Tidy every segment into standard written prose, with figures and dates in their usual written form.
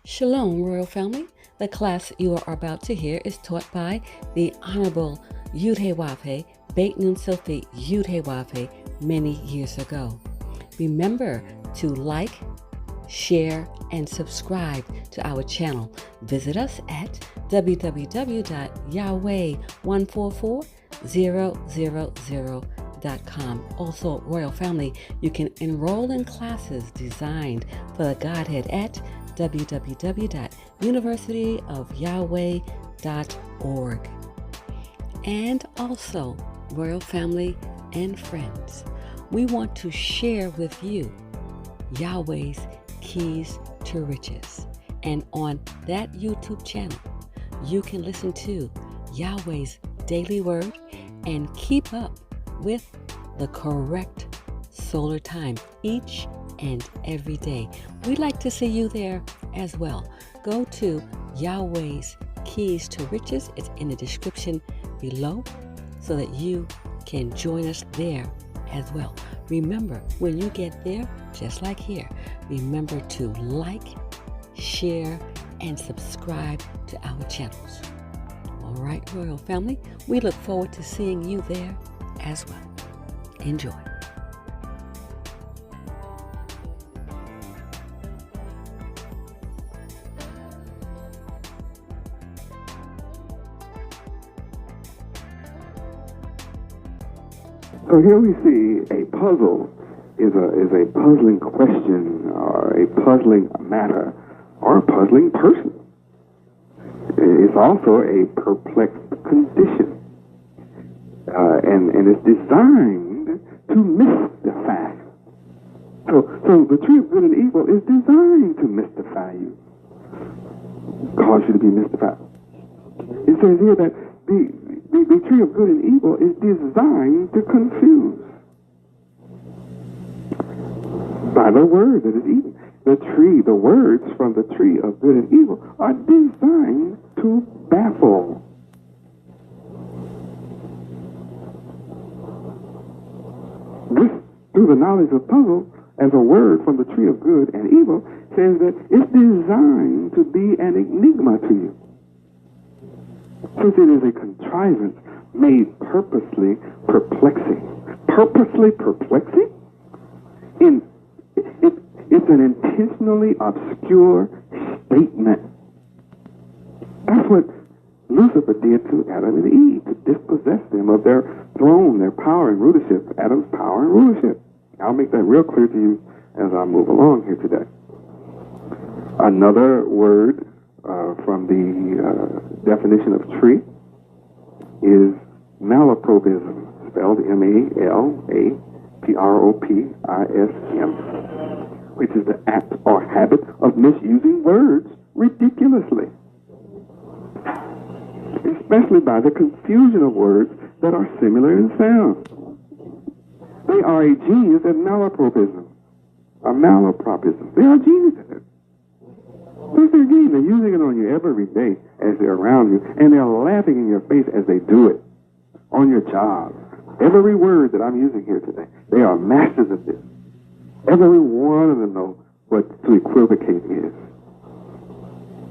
Shalom, Royal Family. The class you are about to hear is taught by the Honorable Yudhe Beit Nun Sophie Yudhe many years ago. Remember to like, share, and subscribe to our channel. Visit us at www.yahweh144000.com. Also, Royal Family, you can enroll in classes designed for the Godhead at www.universityofyahweh.org. And also, Royal Family and friends, we want to share with you Yahweh's Keys to Riches. And on that YouTube channel, you can listen to Yahweh's daily word and keep up with the correct solar time each and every day. We'd like to see you there as well. Go to Yahweh's Keys to Riches. It's in the description below so that you can join us there as well. Remember, when you get there, just like here, remember to like, share, and subscribe to our channels. All right, Royal Family, we look forward to seeing you there as well. Enjoy. So here we see a puzzle is a puzzling question or a puzzling matter or a puzzling person. It's also a perplexed condition. And it's designed to mystify. So the tree of good and evil is designed to mystify you, cause you to be mystified. It says here that the tree of good and evil is designed to confuse by the word that is eaten. The words from the tree of good and evil are designed to baffle. This, through the knowledge of puzzle, as a word from the tree of good and evil, says that it's designed to be an enigma to you. Since it is a contrivance made purposely perplexing. Purposely perplexing? It's an intentionally obscure statement. That's what Lucifer did to Adam and Eve, to dispossess them of their throne, their power and rulership, Adam's power and rulership. I'll make that real clear to you as I move along here today. Another word from the definition of tree is malapropism, spelled M-A-L-A-P-R-O-P-I-S-M, which is the act or habit of misusing words ridiculously, especially by the confusion of words that are similar in sound. They are a genius at malapropism, or malapropism. They are genius at it. That's their game. They're using it on you every day as they're around you, and they're laughing in your face as they do it on your job. Every word that I'm using here today, they are masters of this. Every one of them know what to equivocate is,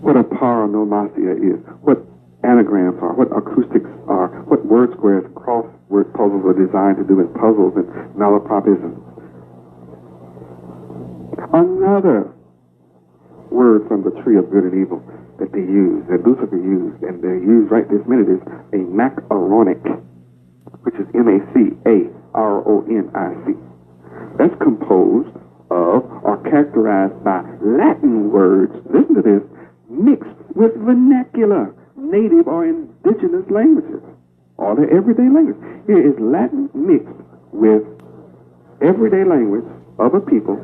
what a paronomasia is, what anagrams are, what acoustics are, what word squares, crossword puzzles are designed to do in puzzles and malapropisms. Another word from the tree of good and evil that they use, that Lucifer used, and they use right this minute, is a macaronic, which is M-A-C-A-R-O-N-I-C. That's composed of or characterized by Latin words, listen to this, mixed with vernacular, native or indigenous languages, or the everyday language. Here is Latin mixed with everyday language of a people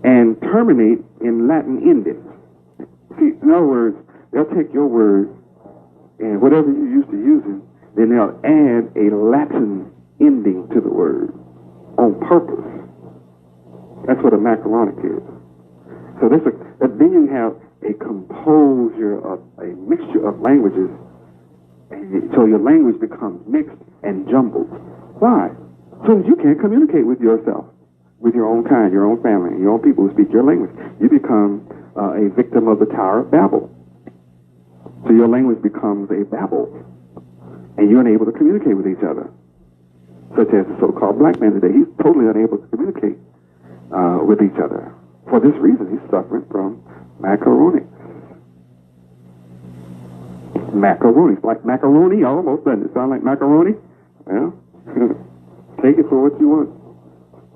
and terminate in Latin endings. See, in other words, they'll take your word and whatever you're used to using, then they'll add a Latin ending to the word on purpose. That's what a macaronic is. So then you have a composure of a mixture of languages, and so your language becomes mixed and jumbled. Why? So that you can't communicate with yourself, with your own kind, your own family, and your own people who speak your language. You become a victim of the Tower of Babel. So your language becomes a babel, and you're unable to communicate with each other. Such as the so-called black man today. He's totally unable to communicate with each other. For this reason, he's suffering from macaroni. Macaroni. Like macaroni almost, doesn't it sound like macaroni? Well, take it for what you want.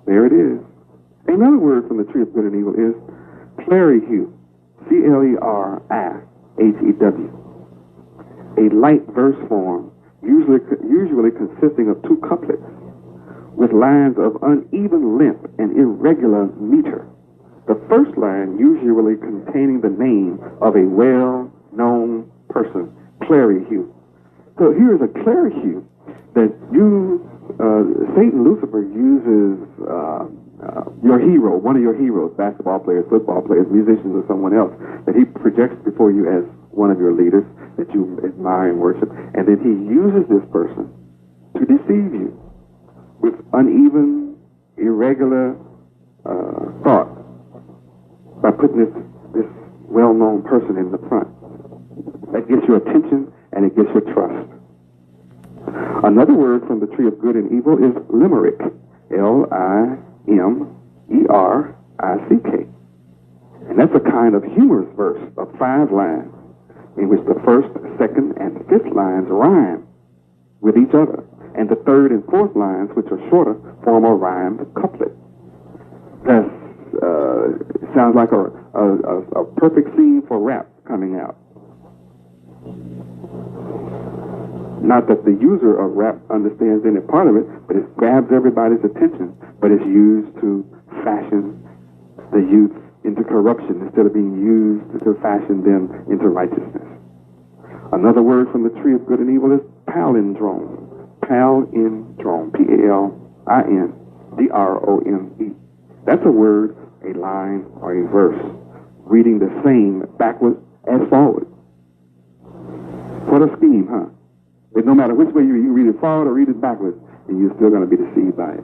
There it is. Another word from the tree of good and evil is clerihew. C-L-E-R-I-H-E-W. A light verse form, usually consisting of two couplets, with lines of uneven length and irregular meter. The first line usually containing the name of a well-known person, clerihew. So here is a clerihew that Satan Lucifer uses your hero, one of your heroes, basketball players, football players, musicians, or someone else, that he projects before you as one of your leaders that you admire and worship, and then he uses this person to deceive you with uneven, irregular thought by putting this well-known person in the front. That gets your attention and it gets your trust. Another word from the tree of good and evil is limerick. L-I-M-E-R-I-C-K. And that's a kind of humorous verse of 5 lines in which the first, second, and fifth lines rhyme with each other. And the third and fourth lines, which are shorter, form a rhymed couplet. That sounds like a perfect scene for rap coming out. Not that the user of rap understands any part of it, but it grabs everybody's attention, but it's used to fashion the youth into corruption instead of being used to fashion them into righteousness. Another word from the tree of good and evil is palindrome. Palindrome. P-A-L-I-N-D-R-O-M-E. That's a word, a line, or a verse, reading the same backwards as forward. What a scheme, huh? But no matter which way you read it forward or read it backwards, and you're still going to be deceived by it.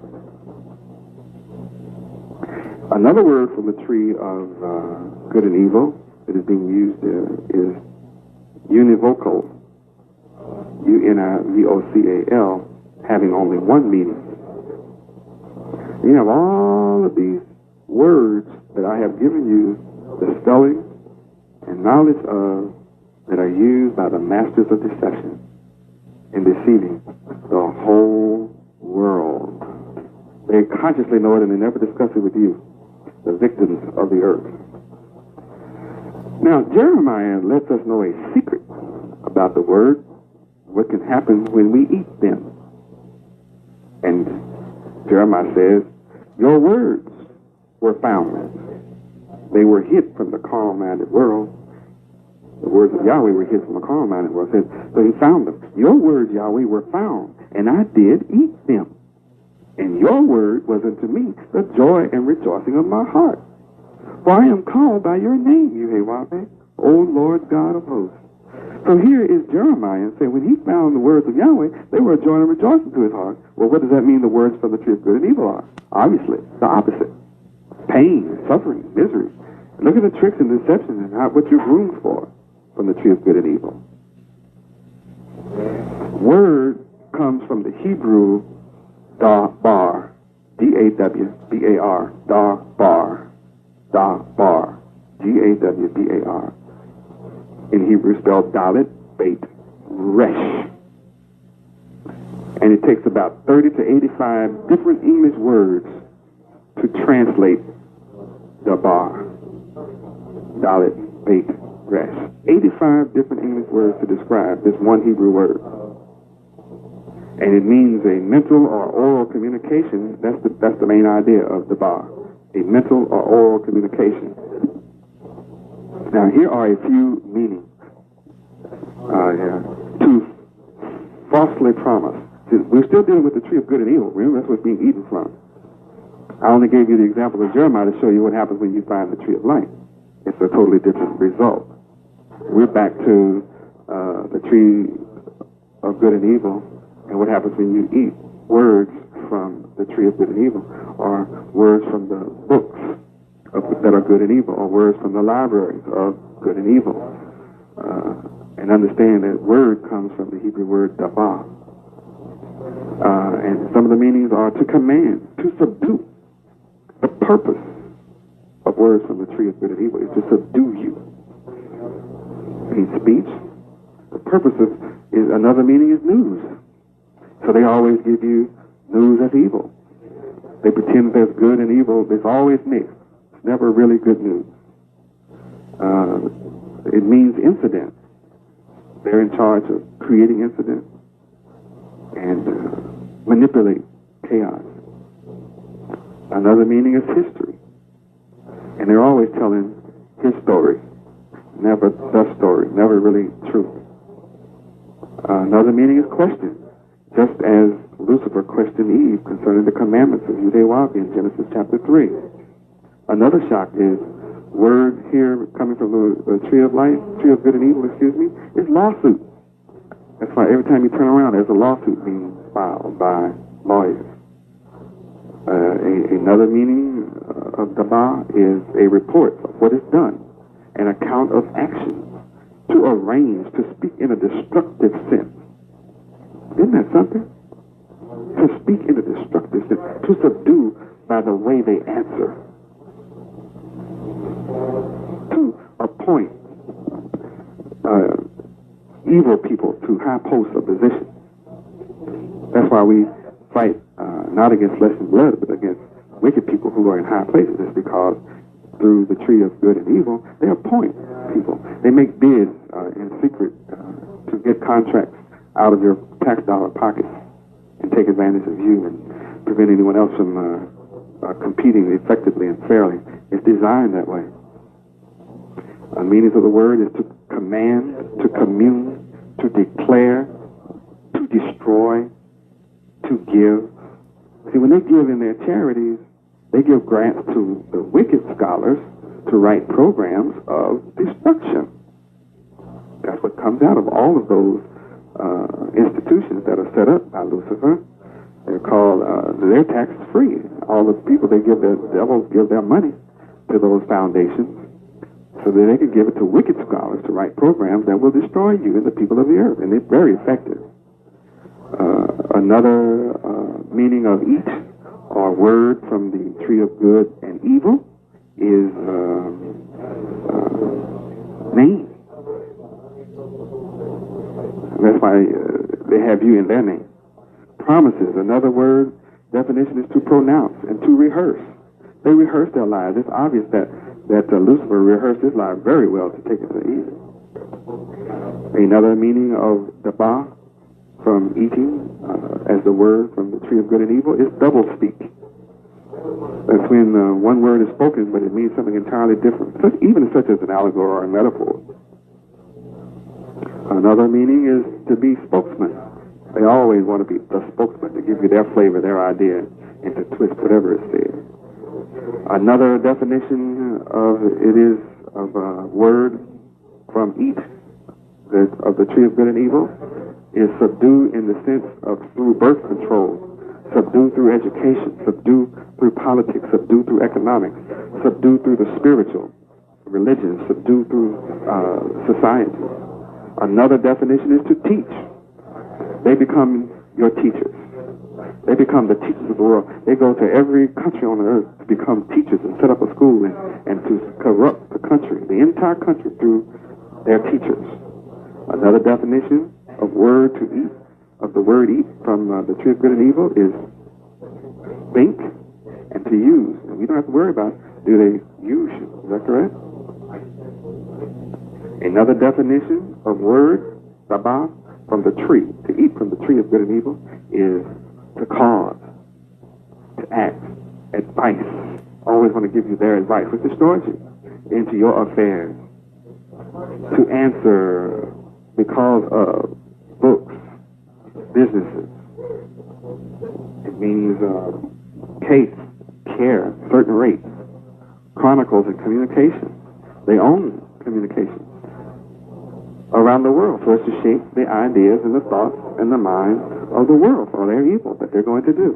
Another word from the tree of good and evil that is being used is univocal. U-N-I-V-O-C-A-L, having only one meaning. You have all of these words that I have given you, the spelling and knowledge of, that are used by the masters of deception in deceiving the whole world. They consciously know it and they never discuss it with you, the victims of the earth. Now, Jeremiah lets us know a secret about the word, what can happen when we eat them. And Jeremiah says, your words were found. They were hid from the carnal-minded world. The words of Yahweh were hid from the carnal-minded world. So he found them. Your words, Yahweh, were found, and I did eat them. And your word was unto me the joy and rejoicing of my heart. For I am called by your name, Yahweh, O Lord God of hosts. So here is Jeremiah saying when he found the words of Yahweh, they were a joy and rejoicing to his heart. Well, what does that mean the words from the tree of good and evil are? Obviously, the opposite. Pain, suffering, misery. Look at the tricks and deception and what you're groomed for from the tree of good and evil. Word comes from the Hebrew da-bar, D-A-W-B-A-R, da-bar, da-bar, G-A-W-B-A-R. In Hebrew spelled dalet, bait, resh. And it takes about 30 to 85 different English words to translate the bar, dalet, bait, resh. 85 different English words to describe this one Hebrew word. And it means a mental or oral communication. That's the main idea of the bar. A mental or oral communication. Now here are a few meanings. To falsely promise. See, we're still dealing with the tree of good and evil. Remember, that's what's being eaten from. I only gave you the example of Jeremiah to show you what happens when you find the tree of life. It's a totally different result. We're back to the tree of good and evil, and what happens when you eat words from the tree of good and evil, or words from the books that are good and evil, or words from the libraries of good and evil. And understand that word comes from the Hebrew word dabar. And some of the meanings are to command, to subdue. The purpose of words from the tree of good and evil is to subdue you. In speech, the purpose is another meaning is news. So they always give you news as evil. They pretend there's good and evil. It's always mixed. It's never really good news. It means incident. They're in charge of creating incident and manipulate chaos. Another meaning is history. And they're always telling his story, never the story, never really truth. Another meaning is question, just as Lucifer questioned Eve concerning the commandments of Yahweh in Genesis chapter 3. Another shock is word here coming from the tree of life, tree of good and evil, is lawsuit. That's why every time you turn around, there's a lawsuit being filed by lawyers. Another meaning of Daba is a report of what is done, an account of actions, to arrange, to speak in a destructive sense. Isn't that something? To speak in a destructive sense, to subdue by the way they answer, to appoint evil people to high posts of position. That's why we fight not against flesh and blood, but against wicked people who are in high places. It's because through the tree of good and evil, they appoint people. They make bids in secret to get contracts out of your tax dollar pockets and take advantage of you and prevent anyone else from competing effectively and fairly. It's designed that way. The meanings of the word is to command, to commune, to declare, to destroy, to give. See, when they give in their charities, they give grants to the wicked scholars to write programs of destruction. That's what comes out of all of those institutions that are set up by Lucifer. They're called, they're tax-free. All the people they give, the devils give their money to those foundations so that they can give it to wicked scholars to write programs that will destroy you and the people of the earth. And they're very effective. Another meaning of each, or word from the tree of good and evil, is name. And that's why they have you in their name. Promises, another word, definition is to pronounce and to rehearse. They rehearse their lies. It's obvious that Lucifer rehearsed his lie very well to take it to evil. Another meaning of daba, from eating, as the word from the tree of good and evil, is double speak. That's when one word is spoken, but it means something entirely different, even such as an allegory or a metaphor. Another meaning is to be spokesman. They always want to be the spokesman, to give you their flavor, their idea, and to twist whatever is said. Another definition of it is of a word from each, of the tree of good and evil, is subdue in the sense of through birth control, subdue through education, subdue through politics, subdue through economics, subdue through the spiritual, religion, subdue through society. Another definition is to teach. They become your teachers. They become the teachers of the world. They go to every country on the earth to become teachers and set up a school and to corrupt the country, the entire country, through their teachers. Another definition of word to eat, of the word eat from the tree of good and evil, is think and to use. And we don't have to worry about, do they use you? Is that correct? Another definition of word, daba, from the tree, to eat from the tree of good and evil, is to cause, to act, advice. Always want to give you their advice, which destroys you, into your affairs. To answer because of books, businesses. It means case, care, certain rates. Chronicles and communications. They own communications around the world so as to shape the ideas and the thoughts and the minds of the world for their evil that they're going to do.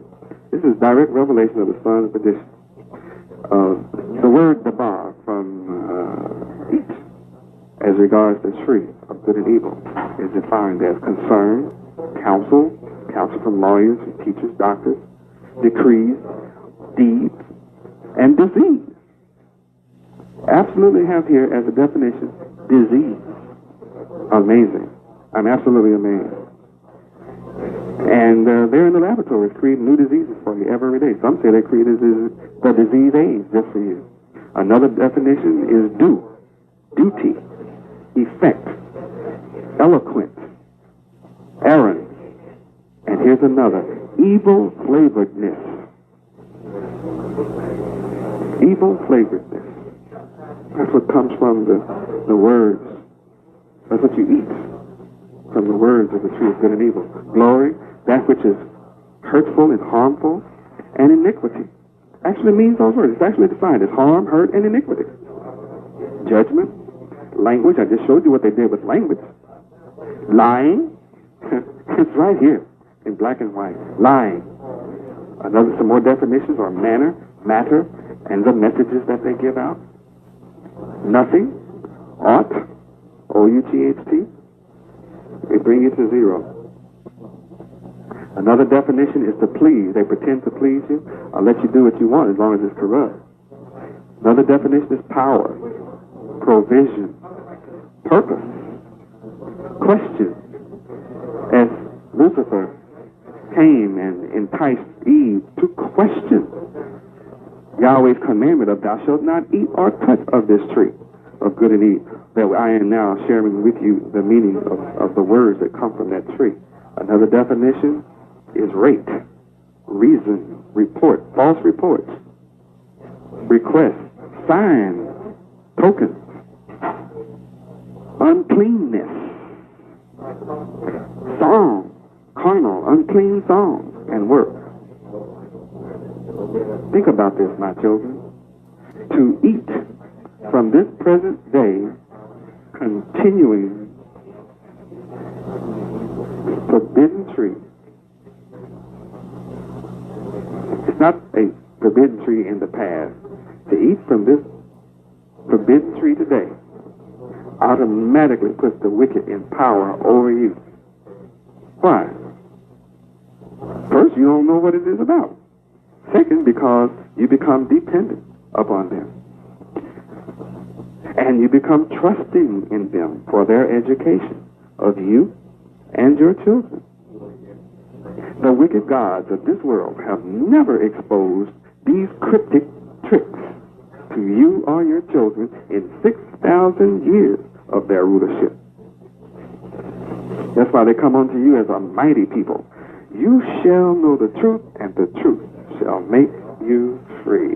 This is direct revelation of the son of perdition. The word dabar from each as regards the tree of good and evil is defined as concern, counsel from lawyers, teachers, doctors, decrees, deeds, and disease. Absolutely have here as a definition, disease. Amazing. I'm absolutely amazed. And they're in the laboratories creating new diseases for you every day. Some say they created the disease AIDS just for you. Another definition is duty, effect, eloquent, errand. And here's another, evil flavoredness. Evil flavoredness. That's what comes from the words. That's what you eat from the words of the tree of good and evil. Glory, that which is hurtful and harmful, and iniquity. Actually means those words. It's actually defined as harm, hurt, and iniquity. Judgment, language. I just showed you what they did with language. Lying. It's right here in black and white. Lying. Some more definitions are manner, matter, and the messages that they give out. Nothing, ought, O-U-T-H-T. They bring you to zero. Another definition is to please. They pretend to please you. I'll let you do what you want as long as it's corrupt. Another definition is power, provision, purpose, question. As Lucifer came and enticed Eve to question Yahweh's commandment of thou shalt not eat or touch of this tree of good and evil, that I am now sharing with you the meaning of the words that come from that tree. Another definition is rate, reason, report, false reports, request, sign, tokens, uncleanness, song, carnal, unclean songs, and work. Think about this, my children. To eat from this present day, continuing forbidden tree. It's not a forbidden tree in the past. To eat from this forbidden tree today automatically puts the wicked in power over you. Why? First, you don't know what it is about. Second, because you become dependent upon them. And you become trusting in them for their education of you and your children. The wicked gods of this world have never exposed these cryptic tricks to you or your children in 6,000 years of their rulership. That's why they come unto you as a mighty people. You shall know the truth, and the truth shall make you free.